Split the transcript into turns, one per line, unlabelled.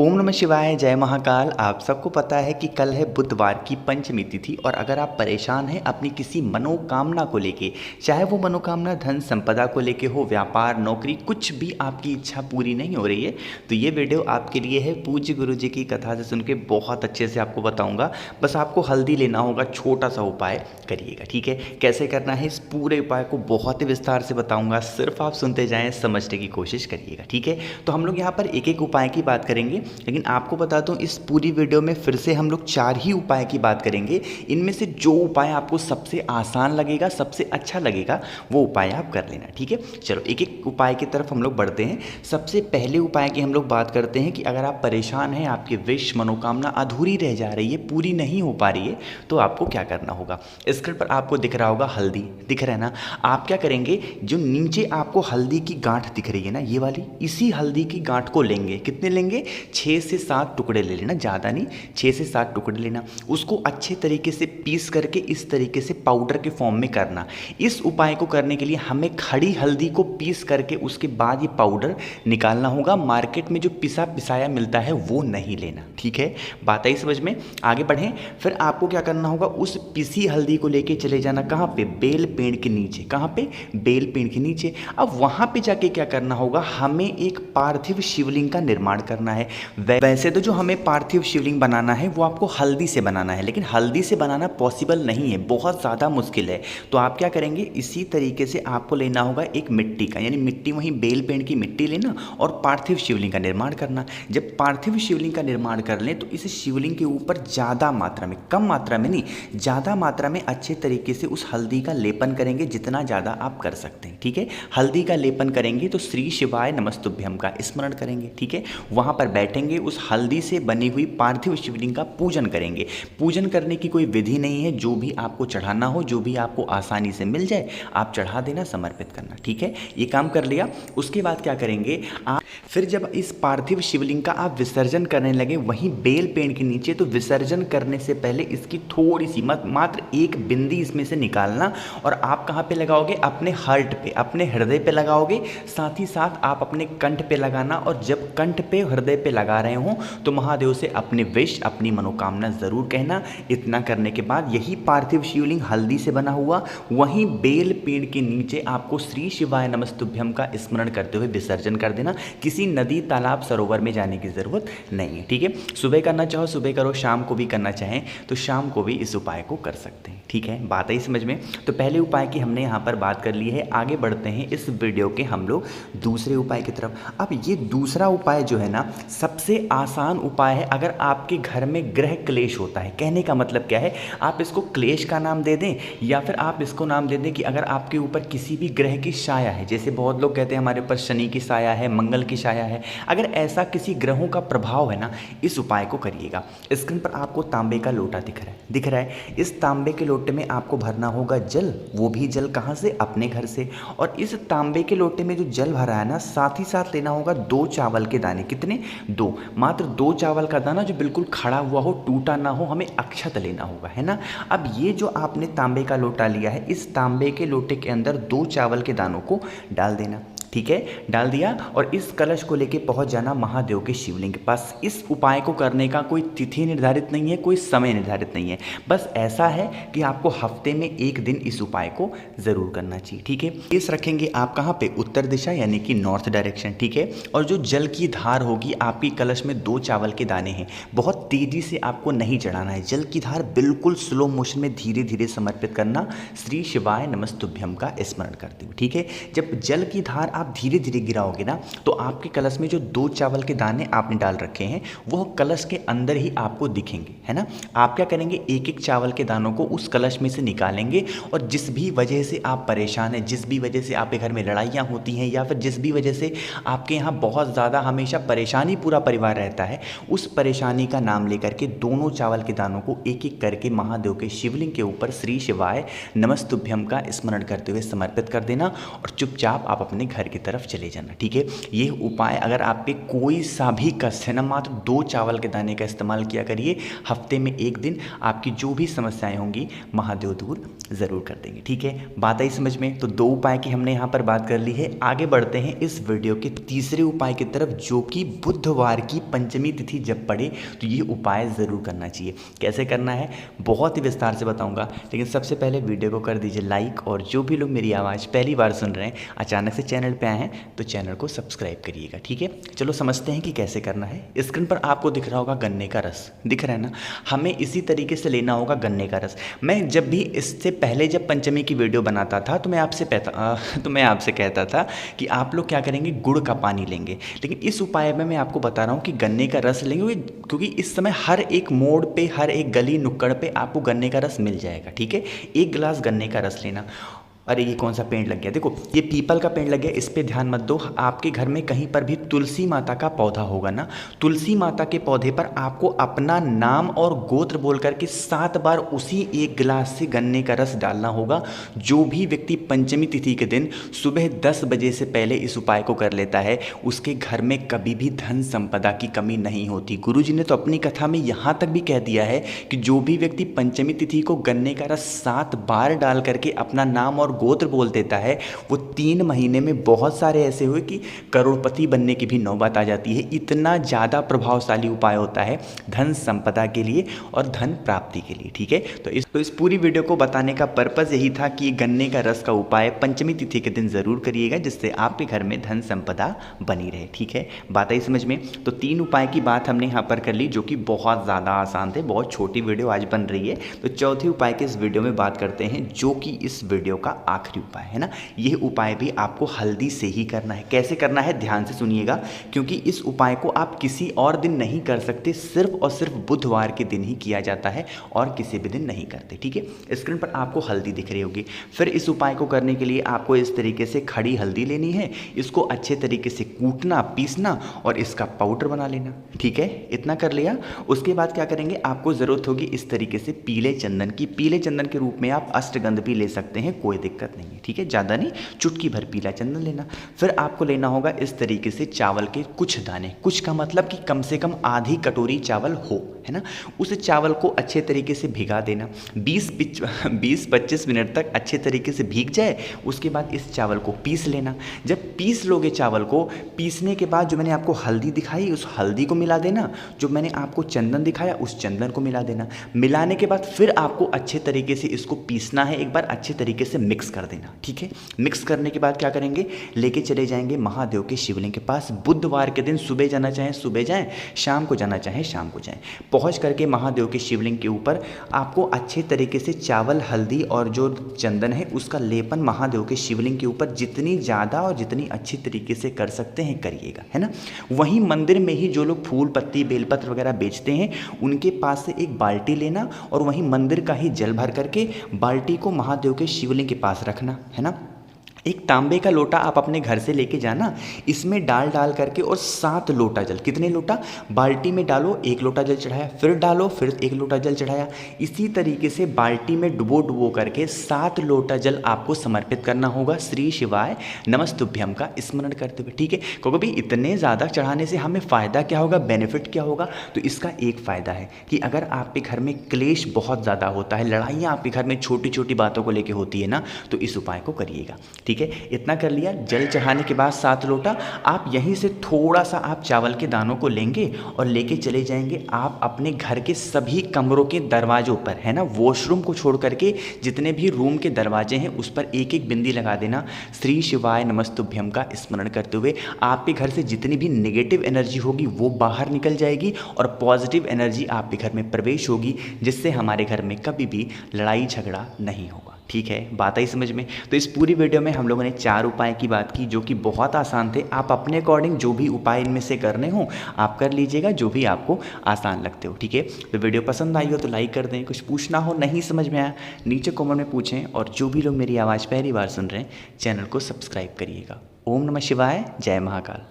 ओम नमः शिवाय, जय महाकाल। आप सबको पता है कि कल है बुधवार की पंचमी तिथि और अगर आप परेशान हैं अपनी किसी मनोकामना को लेके, चाहे वो मनोकामना धन संपदा को लेके हो, व्यापार, नौकरी, कुछ भी आपकी इच्छा पूरी नहीं हो रही है तो ये वीडियो आपके लिए है। पूज्य गुरु जी की कथा से सुन के बहुत अच्छे से आपको बताऊंगा। बस आपको हल्दी लेना होगा, छोटा सा उपाय करिएगा, ठीक है। कैसे करना है इस पूरे उपाय को बहुत ही विस्तार से बताऊंगा, सिर्फ आप सुनते जाएं, समझने की कोशिश करिएगा, ठीक है। तो हम लोग यहाँ पर एक एक उपाय की बात करेंगे, लेकिन आपको बता दूं इस पूरी वीडियो में फिर से हम लोग 4 ही उपाय की बात करेंगे। इनमें से जो उपाय आपको सबसे आसान लगेगा, सबसे अच्छा लगेगा, वो उपाय आप कर लेना, ठीक है। चलो एक एक उपाय की तरफ हम लोग बढ़ते हैं। सबसे पहले उपाय की हम लोग बात करते हैं कि अगर आप परेशान हैं, आपकी विश मनोकामना अधूरी रह जा रही है, पूरी नहीं हो पा रही है, तो आपको क्या करना होगा। स्क्रीन पर आपको दिख रहा होगा हल्दी, दिख रहा है ना। आप क्या करेंगे, जो नीचे आपको हल्दी की गांठ दिख रही है ना, ये वाली, इसी हल्दी की गांठ को लेंगे। कितने लेंगे? 6 से 7 टुकड़े ले लेना, ज़्यादा नहीं, 6 से 7 टुकड़े लेना। उसको अच्छे तरीके से पीस करके इस तरीके से पाउडर के फॉर्म में करना। इस उपाय को करने के लिए हमें खड़ी हल्दी को पीस करके उसके बाद ये पाउडर निकालना होगा। मार्केट में जो पिसा पिसाया मिलता है वो नहीं लेना, ठीक है। बात आई समझ में? आगे बढ़ें। फिर आपको क्या करना होगा, उस पिसी हल्दी को लेके चले जाना कहाँ पे? बेल पेड़ के नीचे। कहाँ पे? बेल पेड़ के नीचे। अब वहाँ पे जाके क्या करना होगा, हमें एक पार्थिव शिवलिंग का निर्माण करना है। वैसे तो जो हमें पार्थिव शिवलिंग बनाना है वो आपको हल्दी से बनाना है, लेकिन हल्दी से बनाना पॉसिबल नहीं है, बहुत ज़्यादा मुश्किल है। तो आप क्या करेंगे, इसी तरीके से आपको लेना होगा एक मिट्टी का, यानी मिट्टी वहीं बेल पेड़ की मिट्टी लेना और पार्थिव शिवलिंग का निर्माण करना। जब पार्थिव शिवलिंग का निर्माण कर लें तो इस शिवलिंग के ऊपर ज़्यादा मात्रा में, कम मात्रा में नहीं, ज़्यादा मात्रा में अच्छे तरीके से उस हल्दी का लेपन करेंगे, जितना ज़्यादा आप कर सकते हैं, ठीक है। हल्दी का लेपन करेंगे तो श्री शिवाय नमस्तुभ्यम का स्मरण करेंगे, ठीक है। वहाँ पर बैठेंगे, उस हल्दी से बनी हुई पार्थिव शिवलिंग का पूजन करेंगे। पूजन करने की कोई विधि नहीं है, जो भी आपको चढ़ाना हो, जो भी आपको आसानी से मिल जाए आप चढ़ा देना, समर्पित करना, ठीक है। ये काम कर लिया। उसके बाद क्या करेंगे आप, फिर जब इस पार्थिव शिवलिंग का आप विसर्जन करने लगे वहीं बेल पेड़ के नीचे, तो विसर्जन करने से पहले इसकी थोड़ी सी मात्र एक बिंदी इसमें से निकालना और आप कहाँ पे लगाओगे? अपने हार्ट पे, अपने हृदय पे लगाओगे। साथ ही साथ आप अपने कंठ पे लगाना, और जब कंठ पे, हृदय पे लगा रहे हो तो महादेव से अपने विश, अपनी मनोकामना जरूर कहना। इतना करने के बाद यही पार्थिव शिवलिंग हल्दी से बना हुआ वहीं बेल पेड़ के नीचे आपको श्री शिवाय नमस्तुभ्यम का स्मरण करते हुए विसर्जन कर देना। किसी नदी, तालाब, सरोवर में जाने की जरूरत नहीं है, ठीक है। सुबह करना चाहो सुबह करो, शाम को भी करना चाहें तो शाम को भी इस उपाय को कर सकते हैं, ठीक है। बात आई समझ में? तो पहले उपाय की हमने यहाँ पर बात कर ली है। आगे बढ़ते हैं इस वीडियो के हम लोग दूसरे उपाय की तरफ। अब ये दूसरा उपाय जो है ना, सबसे आसान उपाय है। अगर आपके घर में ग्रह क्लेश होता है, कहने का मतलब क्या है, आप इसको क्लेश का नाम दे दें या फिर आप इसको नाम दे दें कि अगर आपके ऊपर किसी भी ग्रह की छाया है, जैसे बहुत लोग कहते हैं हमारे ऊपर शनि की छाया है, मंगल की छाया है, अगर ऐसा किसी ग्रहों का प्रभाव है ना, इस उपाय को करिएगा। स्क्रीन पर आपको तांबे का लोटा दिख रहा है। इस तांबे के लोटे में आपको भरना होगा जल, वो भी जल कहाँ से? अपने घर से। और इस तांबे के लोटे में जो जल भरा है ना, साथ ही साथ लेना होगा 2 चावल के दाने। कितने? 2, मात्र 2 चावल का दाना, जो बिल्कुल खड़ा हुआ हो, टूटा ना हो। हमें अक्षत लेना होगा, है ना। अब ये जो आपने तांबे का लोटा लिया है, इस तांबे के लोटे के अंदर 2 चावल के दानों को डाल देना, ठीक है। डाल दिया और इस कलश को लेके पहुंच जाना महादेव के शिवलिंग के पास। इस उपाय को करने का कोई तिथि निर्धारित नहीं है, कोई समय निर्धारित नहीं है, बस ऐसा है कि आपको हफ्ते में एक दिन इस उपाय को जरूर करना चाहिए, ठीक है। इस रखेंगे आप कहाँ पे? उत्तर दिशा, यानी कि नॉर्थ डायरेक्शन, ठीक है। और जो जल की धार होगी, आपकी कलश में 2 चावल के दाने हैं, बहुत तेजी से आपको नहीं चढ़ाना है। जल की धार बिल्कुल स्लो मोशन में धीरे धीरे समर्पित करना, श्री शिवाय नमस्तुभ्यम का स्मरण करते हुए, ठीक है। जब जल की धार आप धीरे धीरे गिराओगे ना, तो आपके कलश में जो 2 चावल के दाने आपने डाल रखे हैं वह कलश के अंदर ही आपको दिखेंगे, है ना। आप क्या करेंगे, एक एक चावल के दानों को उस कलश में से निकालेंगे और जिस भी वजह से आप परेशान हैं, जिस भी वजह से आपके घर में लड़ाइयाँ होती हैं, या फिर जिस भी वजह से आपके यहाँ बहुत ज़्यादा हमेशा परेशानी, पूरा परिवार रहता है, उस परेशानी का नाम लेकर के दोनों चावल के दानों को एक एक करके महादेव के शिवलिंग के ऊपर श्री शिवाय नमस्तुभ्यम का स्मरण करते हुए समर्पित कर देना और चुपचाप आप अपने घर घर की तरफ चले जाना। ठीक है, ये उपाय अगर आप पे कोई सा भी कष्ट है ना, मात्र 2 चावल के दाने का इस्तेमाल किया करिए। हफ्ते में 1 दिन आपकी जो भी समस्याएं होंगी महादेव दूर ज़रूर कर देंगे। ठीक है, बात आई समझ में। तो 2 उपाय की हमने यहाँ पर बात कर ली है। आगे बढ़ते हैं इस वीडियो के तीसरे उपाय की तरफ, जो कि बुधवार की पंचमी तिथि जब पड़े तो ये उपाय ज़रूर करना चाहिए। कैसे करना है बहुत ही विस्तार से बताऊंगा, लेकिन सबसे पहले वीडियो को कर दीजिए लाइक, और जो भी लोग मेरी आवाज़ पहली बार सुन रहे हैं, अचानक से चैनल पे आए हैं तो चैनल को सब्सक्राइब करिएगा। ठीक है, चलो समझते हैं कि कैसे करना है। स्क्रीन पर आपको दिख रहा होगा गन्ने का रस, दिख रहा है ना। हमें इसी तरीके से लेना होगा गन्ने का रस। मैं जब भी इससे पहले जब पंचमी की वीडियो बनाता था तो मैं आपसे कहता था कि आप लोग क्या करेंगे, गुड़ का पानी लेंगे, लेकिन इस उपाय में मैं आपको बता रहा हूँ कि गन्ने का रस लेंगे, क्योंकि इस समय हर एक मोड़ पे, हर एक गली नुक्कड़ पे आपको गन्ने का रस मिल जाएगा। ठीक है, 1 गिलास गन्ने का रस लेना। अरे ये कौन सा पेड़ लग गया, देखो ये पीपल का पेड़ लग गया, इस पे ध्यान मत दो। आपके घर में कहीं पर भी तुलसी माता का पौधा होगा ना, तुलसी माता के पौधे पर आपको अपना नाम और गोत्र बोल करके 7 बार उसी 1 गिलास से गन्ने का रस डालना होगा। जो भी व्यक्ति पंचमी तिथि के दिन सुबह 10 बजे से पहले इस उपाय को कर लेता है, उसके घर में कभी भी धन संपदा की कमी नहीं होती। गुरुजी ने तो अपनी कथा में यहाँ तक भी कह दिया है कि जो भी व्यक्ति पंचमी तिथि को गन्ने का रस 7 बार डाल करके अपना नाम और गोत्र बोल देता है, वो 3 महीने में बहुत सारे ऐसे हुए कि करोड़पति बनने की भी नौबत आ जाती है। इतना ज़्यादा प्रभावशाली उपाय होता है धन संपदा के लिए और धन प्राप्ति के लिए। ठीक है, तो इस पूरी वीडियो को बताने का पर्पज़ यही था कि गन्ने का रस का उपाय पंचमी तिथि के दिन ज़रूर करिएगा, जिससे आपके घर में धन संपदा बनी रहे। ठीक है, बात आई समझ में। तो 3 उपाय की बात हमने यहाँ पर कर ली, जो कि बहुत ज़्यादा आसान थे। बहुत छोटी वीडियो आज बन रही है, तो चौथे उपाय के इस वीडियो में बात करते हैं, जो कि इस वीडियो का आखिरी उपाय है ना। यह उपाय भी आपको हल्दी से ही करना है। कैसे करना है ध्यान से सुनिएगा, क्योंकि इस उपाय को आप किसी और दिन नहीं कर सकते, सिर्फ और सिर्फ बुधवार के दिन ही किया जाता है और किसी भी दिन नहीं करते। ठीक है, स्क्रीन पर आपको हल्दी दिख रही होगी। फिर इस उपाय को करने के लिए आपको इस तरीके से खड़ी हल्दी लेनी है, इसको अच्छे तरीके से कूटना, पीसना और इसका पाउडर बना लेना। ठीक है, इतना कर लिया। उसके बाद क्या करेंगे, आपको ज़रूरत होगी इस तरीके से पीले चंदन की। पीले चंदन के रूप में आप अष्टगंध भी ले सकते हैं, कोई दिक्कत नहीं है। ठीक है, ज़्यादा नहीं, चुटकी भर पीला चंदन लेना। फिर आपको लेना होगा इस तरीके से चावल के कुछ दाने, कुछ का मतलब कि कम से कम आधी कटोरी चावल हो, है ना। उस चावल को अच्छे तरीके से भिगा देना, 20-25 मिनट तक अच्छे तरीके से भीग जाए। उसके बाद इस चावल को पीस लेना। जब पीस लोगे चावल को, पीसने के बाद जो मैंने आपको हल्दी दिखाई उस हल्दी को मिला देना, जो मैंने आपको चंदन दिखाया उस चंदन को मिला देना। मिलाने के बाद फिर आपको अच्छे तरीके से इसको पीसना है, एक बार अच्छे तरीके से मिक्स कर देना। ठीक है, मिक्स करने के बाद क्या करेंगे, लेके चले जाएंगे महादेव के शिवलिंग के पास। बुधवार के दिन सुबह जाना चाहें सुबह जाएं, शाम को जाना चाहें शाम को जाएं। पहुंच करके महादेव के शिवलिंग के ऊपर आपको अच्छे तरीके से चावल, हल्दी और जो चंदन है उसका लेपन महादेव के शिवलिंग के ऊपर जितनी ज़्यादा और जितनी अच्छी तरीके से कर सकते हैं करिएगा, है ना। वहीं मंदिर में ही जो लोग फूल पत्ती बेलपत्र वगैरह बेचते हैं, उनके पास से एक बाल्टी लेना और वहीं मंदिर का ही जल भर करके बाल्टी को महादेव के शिवलिंग के पास रखना, है ना। एक तांबे का लोटा आप अपने घर से लेके जाना, इसमें डाल करके और 7 लोटा जल, कितने लोटा, बाल्टी में डालो, 1 लोटा जल चढ़ाया, फिर डालो, फिर 1 लोटा जल चढ़ाया। इसी तरीके से बाल्टी में डुबो करके 7 लोटा जल आपको समर्पित करना होगा श्री शिवाय नमस्तुभ्यम का स्मरण करते हुए। ठीक है, क्योंकि भाई इतने ज़्यादा चढ़ाने से हमें फ़ायदा क्या होगा, बेनिफिट क्या होगा। तो इसका एक फ़ायदा है कि अगर आपके घर में क्लेश बहुत ज़्यादा होता है, लड़ाइयाँ आपके घर में छोटी छोटी बातों को लेकर होती है ना, तो इस उपाय को करिएगा। ठीक है, इतना कर लिया। जल चढ़ाने के बाद 7 लोटा, आप यहीं से थोड़ा सा आप चावल के दानों को लेंगे और लेके चले जाएंगे आप अपने घर के सभी कमरों के दरवाजों पर, है ना। वॉशरूम को छोड़ करके जितने भी रूम के दरवाजे हैं उस पर एक एक बिंदी लगा देना श्री शिवाय नमस्तुभ्यम का स्मरण करते हुए। आपके घर से जितनी भी नेगेटिव एनर्जी होगी वो बाहर निकल जाएगी और पॉजिटिव एनर्जी आपके घर में प्रवेश होगी, जिससे हमारे घर में कभी भी लड़ाई झगड़ा नहीं होगा। ठीक है, बात आई समझ में। तो इस पूरी वीडियो में हम लोगों ने 4 उपाय की बात की, जो कि बहुत आसान थे। आप अपने अकॉर्डिंग जो भी उपाय इनमें से करने हो आप कर लीजिएगा, जो भी आपको आसान लगते हो। ठीक है, तो वीडियो पसंद आई हो तो लाइक कर दें। कुछ पूछना हो, नहीं समझ में आया, नीचे कमेंट में पूछें। और जो भी लोग मेरी आवाज़ पहली बार सुन रहे हैं, चैनल को सब्सक्राइब करिएगा। ओम नमः शिवाय, जय महाकाल।